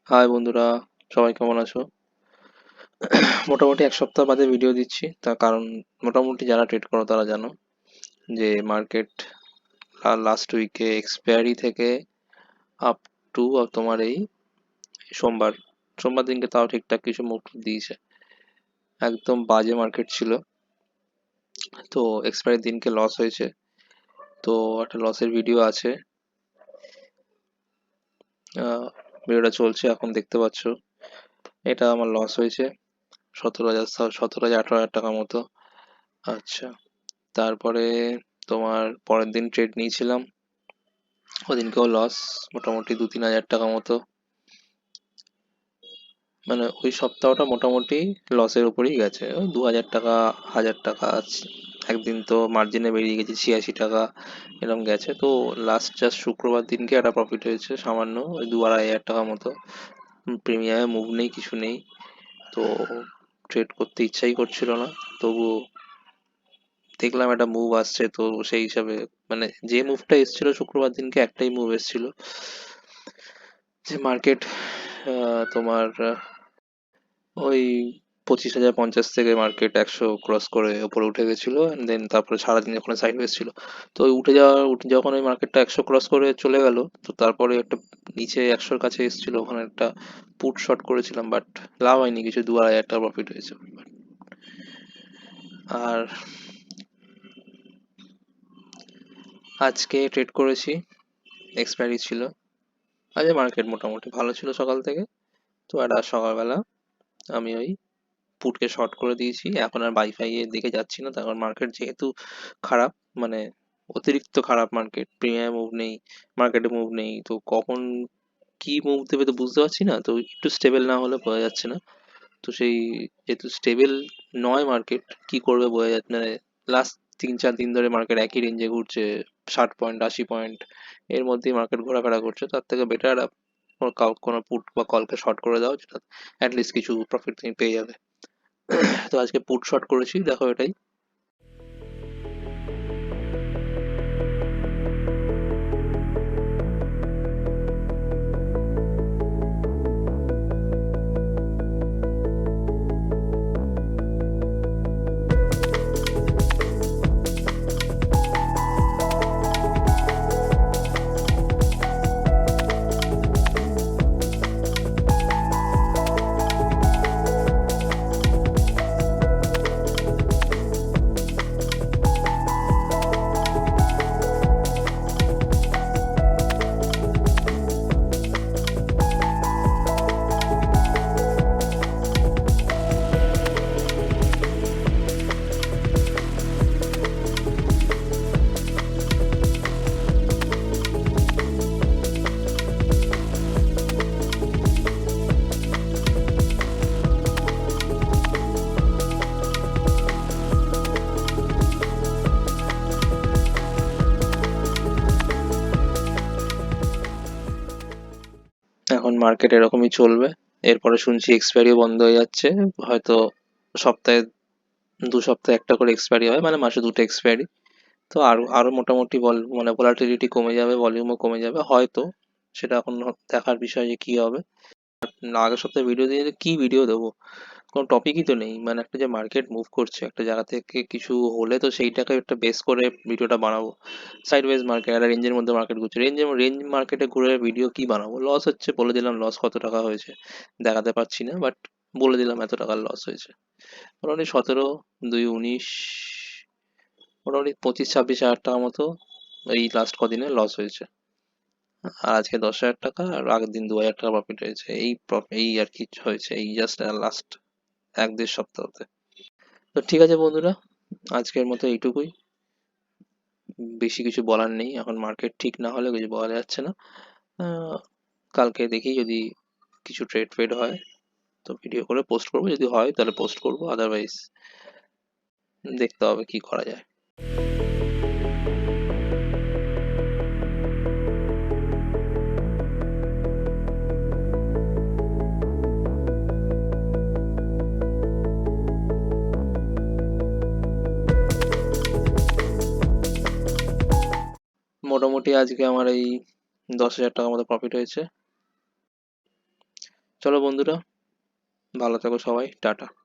High বন্ধুরা, সবাই কেমন আছো? মোটামুটি এক সপ্তাহ বাদে ভিডিও দিচ্ছি, তার কারণ মোটামুটি যারা ট্রেড করো তারা জানো যে মার্কেট লাস্ট উইকে এক্সপায়ারি থেকে আপ টু তোমার এই সোমবার সোমবার দিনকে তাও ঠিকঠাক কিছু মুভ দিয়েছে। একদম বাজে মার্কেট ছিল। তো এক্সপায়ারি দিনকে লস হয়েছে। তো একটা লসের ভিডিও আছে। ভিডিওটা চলছে, এখন দেখতে পাচ্ছ। এটা আমার লস হয়েছে 17,000 18,000 টাকার মতো। আচ্ছা, তারপরে তোমার পরের দিন ট্রেড নিয়েছিলাম, ওদিনকেও লস, মোটামুটি 2-3 হাজার টাকা মতো। মানে ওই সপ্তাহটা মোটামুটি লসের উপরেই গেছে, ওই 2,000 টাকা, 1,000 টাকা একদিন তো মার্জিনে বেরিয়ে গেছে 86 টাকা, এরকম গেছে। তো লাস্ট জাস্ট শুক্রবার দিনকে একটা প্রফিট হয়েছে সামান্য, ওই 2-2,500 টাকা মতো। প্রিমিয়ামে মুভ নেই, কিছু নেই। তো ট্রেড করতে ইচ্ছাই করছিল না, তবুও দেখলাম একটা মুভ আসছে, তো সেই হিসাবে মানে যে মুভটা এসেছিল শুক্রবার দিনকে একটাই মুভ এসেছিল, যে মার্কেট তোমার ওই 25,050 থেকে মার্কেট 100 ক্রস করে ওপরে উঠে গেছিল, দেন তারপরে সারাদিন ওখানে সাইডওয়েজ ছিল। তো ওই উঠে যখন ওই মার্কেটটা 100 ক্রস করে চলে গেল, তো তারপরে একটা নিচে 100-র কাছে এসেছিল, ওখানে একটা পুট শর্ট করেছিলাম, বাট লাভ হয়নি কিছু, 2-2,500 টাকা প্রফিট হয়েছে। আর আজকে ট্রেড করেছি, এক্সপায়ারি ছিল। আজকে মার্কেট মোটামুটি ভালো ছিল সকাল থেকে। তো একটা সকালবেলা আমি ওই পুটকে শর্ট করে দিয়েছি, এখন আর বাইফাই এর দিকে যাচ্ছি না, তার কারণ মার্কেট যেহেতু খারাপ, মানে অতিরিক্ত খারাপ মার্কেট, প্রিমিয়াম মুভ নেই, মার্কেটে মুভ নেই, তো কখন কি মুভ দেবে তো বুঝতে পারছি না, তো একটু স্টেবল না হলে বোঝা যাচ্ছে না। তো সেই যেহেতু স্টেবল নয় মার্কেট, কি করবে বোঝা যাচ্ছে না। লাস্ট 3-4 দিন ধরে মার্কেট একই রেঞ্জে ঘুরছে, 60 পয়েন্ট 80 পয়েন্ট এর মধ্যেই মার্কেট ঘোরাফেরা করছে। তার থেকে বেটার কোনো পুট বা কলকে শর্ট করে দাও, যেটা অ্যাটলিস্ট কিছু প্রফিট তুমি পেয়ে যাবে। তো আজকে পুট শর্ট করেছি, দেখো এটাই। এখন মার্কেট এরকমই চলবে। এরপরে শুনছি এক্সপায়ারিও বন্ধ হয়ে যাচ্ছে, হয়তো সপ্তাহে 2 সপ্তাহে একটা করে এক্সপায়ারি হয়, মানে মাসে 2টো এক্সপায়ারি। তো আরো আরো মোটামুটি মানে ভলাটিলিটি কমে যাবে, ভলিউমও কমে যাবে হয়তো। সেটা এখন দেখার বিষয় যে কি হবে। না, আগের সপ্তাহে ভিডিও দিয়ে কি ভিডিও দেবো, কোনো টপিকই তো নেই। মানে একটা যে মার্কেট মুভ করছে একটা জায়গা থেকে কিছু হলে, তো সেইটাকে একটা বেস করে ভিডিওটা বানাবো। সাইডওয়েজ মার্কেট, একটা রেঞ্জের মধ্যে মার্কেট ঘুরছে, রেঞ্জ মার্কেটে ঘুরে ভিডিও কি বানাবো? লস হচ্ছে, বলে দিলাম লস কত টাকা হয়েছে, দেখাতে পারছি না, বাট বলে দিলাম এত টাকার লস হয়েছে। মোটামুটি 17, 2, 19, মোটামুটি 25-26 হাজার টাকা মতো এই লাস্ট কদিনে লস হয়েছে। আর আজকে 10,000 টাকা, আর আগের দিন 2,000 টাকা প্রফিট হয়েছে। এই আর কি হয়েছে এই জাস্ট লাস্ট 1-1.5 সপ্তাহতে। তো ঠিক আছে বন্ধুরা, আজকের মতো এইটুকুই। বেশি কিছু বলার নেই, এখন মার্কেট ঠিক না হলে কিছু বলা যাচ্ছে না। আহ, কালকে দেখি যদি কিছু ট্রেড ফেড হয় তো ভিডিও করে পোস্ট করবো, যদি হয় তাহলে পোস্ট করবো, আদারওয়াইজ দেখতে হবে কি করা যায়। মোটামুটি আজকে আমার এই 10,000 টাকা মতো প্রফিট হয়েছে। চলো বন্ধুরা, ভালো থাকো সবাই, টাটা।